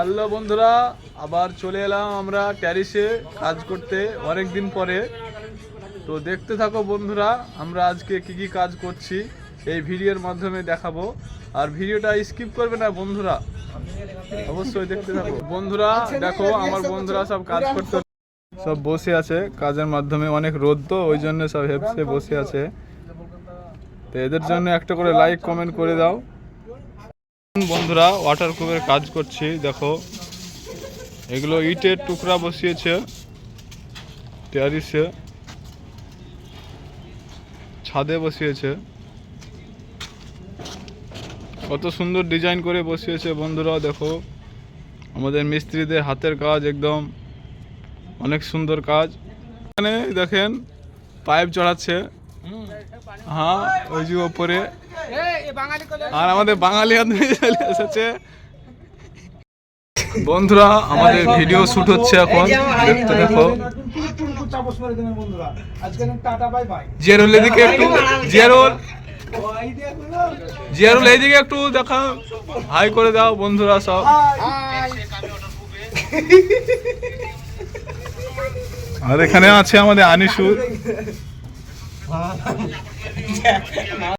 Hello বন্ধুরা, আবার চলে এলাম আমরা ট্যারিসে কাজ করতে অনেক দিন পরে। তো দেখতে থাকো বন্ধুরা, আমরা আজকে কি কি কাজ করছি এই ভিডিওর মাধ্যমে দেখাবো। আর ভিডিওটা স্কিপ করবে না বন্ধুরা, অবশ্যই দেখতে থাকো। বন্ধুরা দেখো, আমার বন্ধুরা সব কাজ করতে সব বসে আছে কাজের মাধ্যমে। অনেক রোদ তো ওই জন্য সব হেপসে বসে আছে। তো এদের জন্য একটা করে লাইক কমেন্ট করে দাও বন্ধুরা। ওয়াটার কুপের কাজ করছি, দেখো এগুলো ইটের টুকরা বসিয়েছে ট্যারিসে, ছাদে বসিয়েছে। কত সুন্দর ডিজাইন করে বসিয়েছে বন্ধুরা। দেখো আমাদের মিস্ত্রিদের হাতের কাজ, একদম অনেক সুন্দর কাজ। এখানে দেখেন পাইপ চড়াচ্ছে, হ্যাঁ ওই যে ওপরে। আর আমাদের বাঙালি আদমি চলে এসেছে বন্ধুরা। আমাদের ভিডিও শুট হচ্ছে এখন, দেখতে দেখো। জিয়ারুল এদিকে একটু, জিয়ারুল এইদিকে একটু দেখা, হাই করে দাও বন্ধুরা সব। আর এখানে আছে আমাদের আনিসুর।